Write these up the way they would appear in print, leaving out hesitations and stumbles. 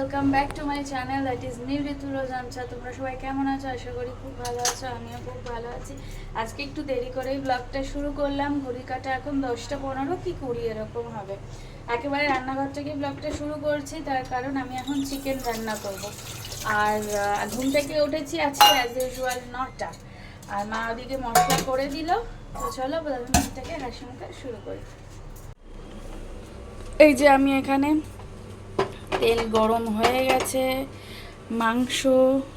Welcome back to my channel that is me Ritu Rozancha. তোমরা সবাই কেমন আছো? আশা করি খুব ভালো আছো, আমিও খুব ভালো আছি। আজকে একটু দেরি করেই ব্লগটা শুরু করলাম। ঘড়ি কাটা এখন 10:15 কি 20 এরকম হবে। একেবারে রান্নাঘর থেকে ব্লগটা শুরু করছি, তার কারণ আমি এখন চিকেন রান্না করব। আর ঘুম থেকে উঠেছি আজকে অ্যাজ ইউজুয়াল 9টা, আর মা ওদিকে মশলা করে দিল। তো চলো ব্লগটাকে হাসি মুখে শুরু করি। এই যে আমি এখানে তেল গরম হয়ে গেছে, মাংস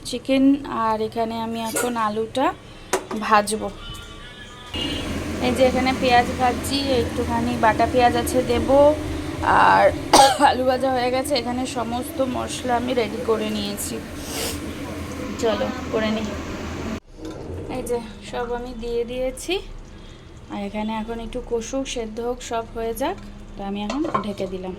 চিকেন, আর এখানে আমি এখন আলুটা ভাজবো। এই যে এখানে পেঁয়াজ ভাজছি, একটুখানি বাটা পেঁয়াজ আছে দেব, আর আলু ভাজা হয়ে গেছে। এখানে সমস্ত মশলা আমি রেডি করে নিয়েছি, চলো করে নিই। এই যে সব আমি দিয়ে দিয়েছি, আর এখানে এখন একটু কষুক, সেদ্ধ হোক, সব হয়ে যাক। তো আমি এখন ঢেকে দিলাম।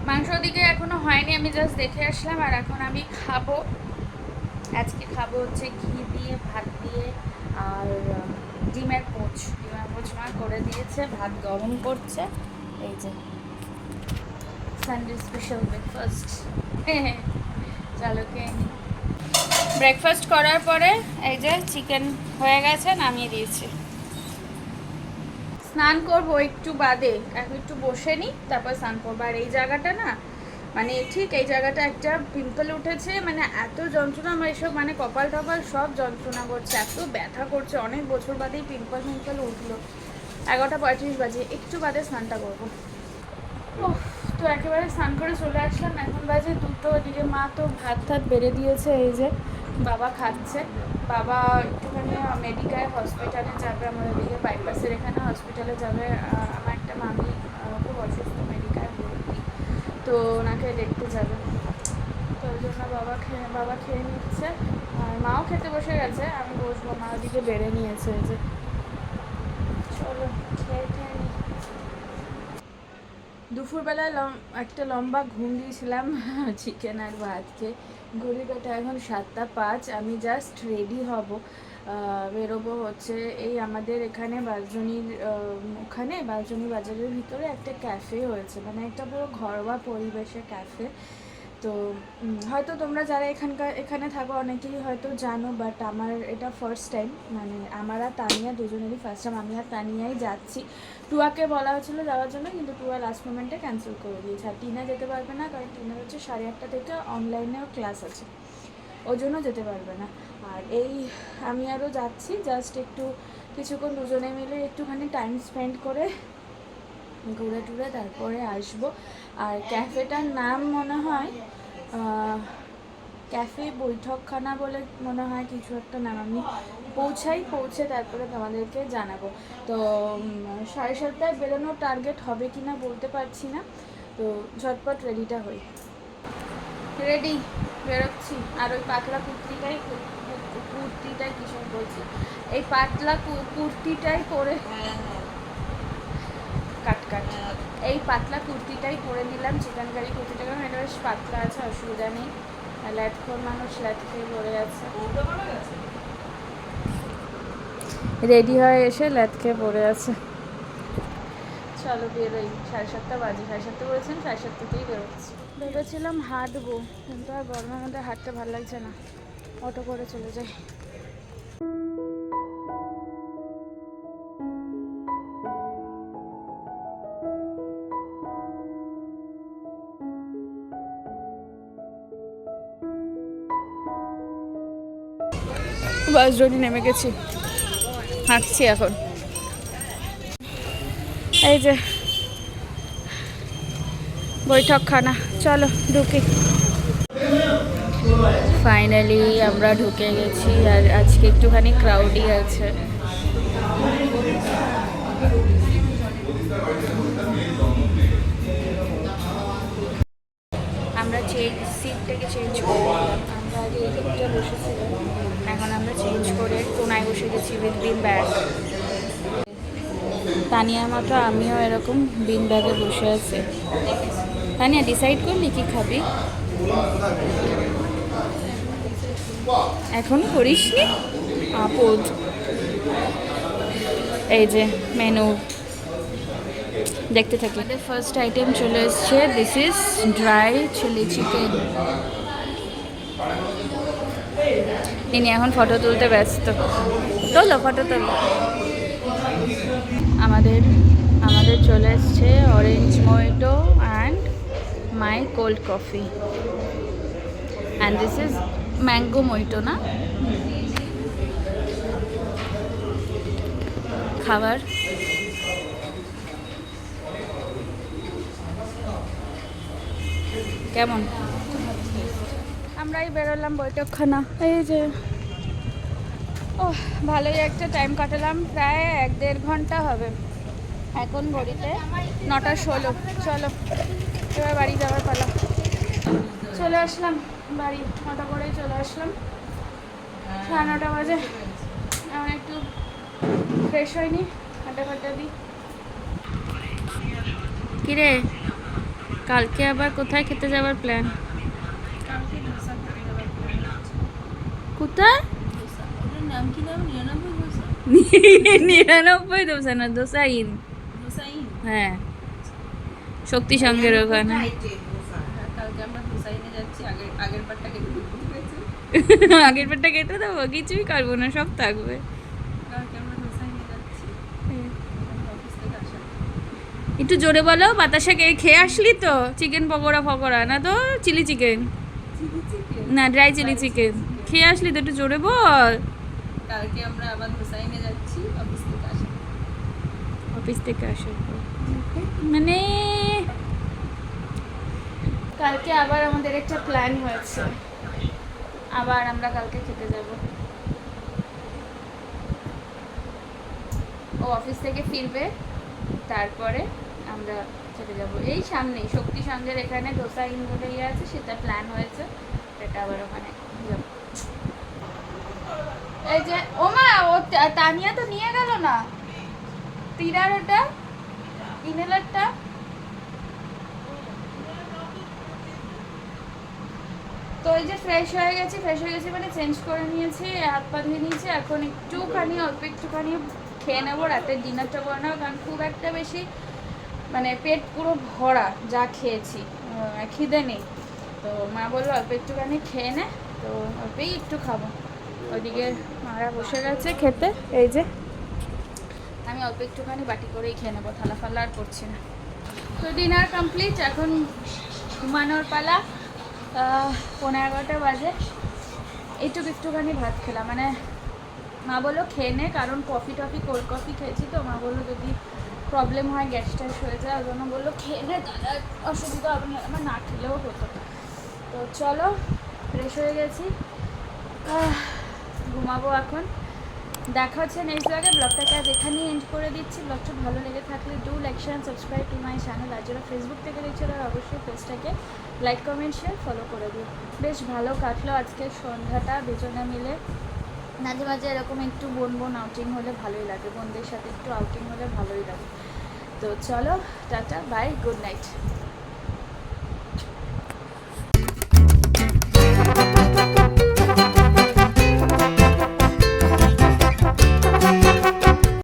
মাংস দিকে এখনো হয়নি, আমি জাস্ট দেখে আসলাম। আর এখন আমি খাবো। আজকে খাবো হচ্ছে ঘি দিয়ে, ভাত দিয়ে, আর ডিমের পোচ মা করে দিয়েছে। ভাত গরম করছে। এই যে সানডে স্পেশাল ব্রেকফাস্ট। চলো খেয়ে নিই। ব্রেকফাস্ট করার পরে এই যে চিকেন হয়ে গেছে, নামিয়ে দিয়েছি। স্নান করবো একটু বাদে, এখন একটু বসে নিই, তারপর স্নান করবো। আর এই জায়গাটা না, মানে ঠিক এই জায়গাটা একটা পিম্পল উঠেছে, মানে এত যন্ত্রণা, আমার এসব মানে কপাল টপাল সব যন্ত্রণা করছে, এত ব্যথা করছে। অনেক বছর বাদেই পিম্পল উঠলো। 11:35 বাজে, একটু বাদে স্নানটা করবো। তো একেবারে স্নান করে চলে আসলাম। এখন বাজে 2টো। ওদিকে মা তো ভাত বেড়ে দিয়েছে, এই যে বাবা খাচ্ছে। বাবা একটুখানি মেডিকেল হসপিটালে যাবে, আমাদের এদিকে বাইপাসের এখানে হসপিটালে যাবে। আমার একটা মামি খুব অসুস্থ, মেডিকেল ভর্তি, তো ওনাকে দেখতে যাবে। তো ওই জন্য বাবা খেয়ে নিচ্ছে, আর মাও খেতে বসে গেছে। আমি বসবো, মা ওদিকে বেড়ে নিয়েছে। এই যে চলো খেয়ে নিই। দুপুরবেলায় একটা লম্বা ঘুম দিয়েছিলাম চিকেন আর ভাত খেয়ে। ঘড়ি কাটা এখন 7:05। আমি জাস্ট রেডি হব, বেরোবো হচ্ছে এই আমাদের এখানে বালজনির ওখানে বালজনি বাজারের ভিতরে একটা ক্যাফে হয়েছে, মানে একটা পুরো ঘরোয়া পরিবেশে ক্যাফে। তো হয়তো তোমরা যারা এখানে থাকো অনেকেই হয়তো জানো, বাট আমার এটা ফার্স্ট টাইম। মানে আমার আর তানিয়া দুজনেরই ফার্স্ট টাইম। আমি আর তানিয়াই যাচ্ছি। টুয়াকে বলা হয়েছিল যাওয়ার জন্য, কিন্তু টুয়া লাস্ট মোমেন্টে ক্যান্সেল করে দিয়েছে। আর টিনা যেতে পারবে না, কারণ টিনার হচ্ছে 8:30 থেকে অনলাইনেও ক্লাস আছে, ওই জন্য যেতে পারবে না। আর এই আমি আরও যাচ্ছি, জাস্ট একটু কিছুক্ষণ দুজনে মিলে একটুখানি টাইম স্পেন্ড করে ঘুরে টুরে তারপরে আসবো। আর ক্যাফেটার নাম মনে হয় ক্যাফে বৈঠকখানা বলে মনে হয় কিছু একটা নাম। আমি পৌঁছে তারপরে তোমাদেরকে জানাবো। তো 7:30 বেরোনোর টার্গেট হবে কি না বলতে পারছি না। তো ঝটপট রেডিটা হই। রেডি, বেরোচ্ছি। আর ওই পাতলা কুর্তিটাই কিসব বলছি, এই পাতলা কুর্তিটাই পরে কাট এই পাতলা কুর্তিটাই পরে নিলাম, চিকেন কারি কুর্তিটা, কারণ এটা বেশ পাতলা আছে, অসুবিধা নেই। আর ল্যাটখোর মানুষ ল্যাট খেয়ে পরে আছে, রেডি হয়ে এসে ল্যাট খেয়ে পরে আছে। চলো বেরোই, 7:30 বাজে। 7:30 বলেছেন, 7:30তেই বেরোচ্ছি। ভেবেছিলাম হাঁটবো, কিন্তু আর গরমের মধ্যে হাঁটতে ভালো লাগছে না, অটো করে চলে যাই। বাস জনি নেমে গেছি, হাঁটছি এখন। এই যে বৈঠকখানা, চলো ঢুকি। ফাইনালি আমরা ঢুকে গেছি। আর আজকে একটুখানি ক্রাউডই আছে। আমরা সিটটাকে চেঞ্জ করে দিলাম। আমরা আগে এই দিকটা বসেছিলাম, এখন আমরা চেঞ্জ করে কোনায় বসে গেছি উইথ বিন ব্যাগ। তানিয়ার মতো আমিও এরকম বিন ব্যাগে বসে আছি। তানিয়া ডিসাইড করলি কি খাবি? এখনো করিসনি? আপদ। এই যে মেনু, দেখতে থাকি। আমাদের ফার্স্ট আইটেম চলে এসছে, this is dry chilli chicken. তিনি এখন ফটো তুলতে ব্যস্ত। তোলো, ফটো তোলো। আমাদের আমাদের চলে এসছে orange mojito and my cold coffee, and this is mango mojito না। খাবার কেমন? আমরাই বেরোলাম বৈঠকখানা, এই যে ও ভালোই একটা টাইম কাটালাম, প্রায় 1-1.5 ঘন্টা হবে। এখন ঘড়িতে 9:16। চলো এবার বাড়ি যাওয়ার পালা। চলে আসলাম বাড়ি, 9টা করেই চলে আসলাম, 9:30 বাজে। এখন একটু ফ্রেশ হয়নি, হাঁটা দিই। কিরে, কালকে আবার কোথায় খেতে যাওয়ার প্ল্যান? কোথায়? 99 দোসা না, দোসাইন। হ্যাঁ, শক্তি সঙ্গের ওখানে। আগের পাটটা কেটে দেবো, কিছুই করবো না, সব থাকবে। একটু জোরে বলো। বাতাসা খেয়ে আসলি তো? চিকেন পকোড়া ফকোড়া না তো চিলি চিকেন না, ড্রাই চিলি চিকেন খেয়ে আসলি তো, একটু জোরে বল। কালকে আমরা আবার হোসাইনে যাচ্ছি অফিস থেকে আসার পর, মানে কালকে আবার আমাদের একটা প্ল্যান হয়েছে, আবার আমরা কালকে খেতে যাব। ও অফিস থেকে ফিরবে, তারপরে আমরা চলে যাব এই সামনেই শক্তি সঙ্গের এখানে দোসা ইন বলে ইয়ে আছে, সেটা প্ল্যান হয়েছে, সেটা আবার ওখানে যাব। এই যে ওমা, ও তানিয়া তো নিয়ে গেল না তিরার ওটা ইনহেলারটা। তো এই যে ফ্রেশ হয়ে গেছি মানে চেঞ্জ করে নিয়েছি, হাত পা ধুয়ে নিয়েছি। এখন একটুখানি অল্প একটুখানি খেয়ে নেবো, রাতের ডিনারটা করে নেবো, কারণ খুব একটা বেশি মানে পেট পুরো ভরা যা খেয়েছি, খিদে নেই। তো মা বললো অল্প একটুখানি খেয়ে নে, তো অল্পই একটু খাবো। ওইদিকে মারা বসে গেছে খেতে, এই যে আমি অল্প একটুখানি বাটি করেই খেয়ে নেবো, থালা ফালা আর করছি না। তো ডিনার কমপ্লিট, এখন ঘুমানোর পালা। 11:15 বাজে। একটুখানি ভাত খেলাম, মানে মা বললো খেয়ে নে, কারণ কফি কোল্ড কফি খেয়েছি তো, মা বললো যদি প্রবলেম হয় গ্যাস ট্যাস হয়ে যায়, ওই জন্য বললো খেয়ে নে, তাহলে অসুবিধা হবে না, আমার না খেলেও হতো। তো চলো ফ্রেশ হয়ে গেছি, ঘুমাবো এখন। দেখা হচ্ছে নেক্সট ব্লগে। ব্লগটাকে আজ এখানেই এন্ড করে দিচ্ছি। ব্লগটা ভালো লেগে থাকলে do like share subscribe to my channel. আর যারা ফেসবুক থেকে দেখছো তারা অবশ্যই পেজটাকে লাইক কমেন্ট শেয়ার ফলো করে দিও। বেশ ভালো কাটলো আজকে সন্ধ্যাটা দুজনে মিলে। মাঝে মাঝে এরকম একটু বোন আউটিং হলে ভালোই লাগে, বোনদের সাথে একটু আউটিং হলে ভালোই লাগে। তো চলো টাটা, বাই, গুড নাইট।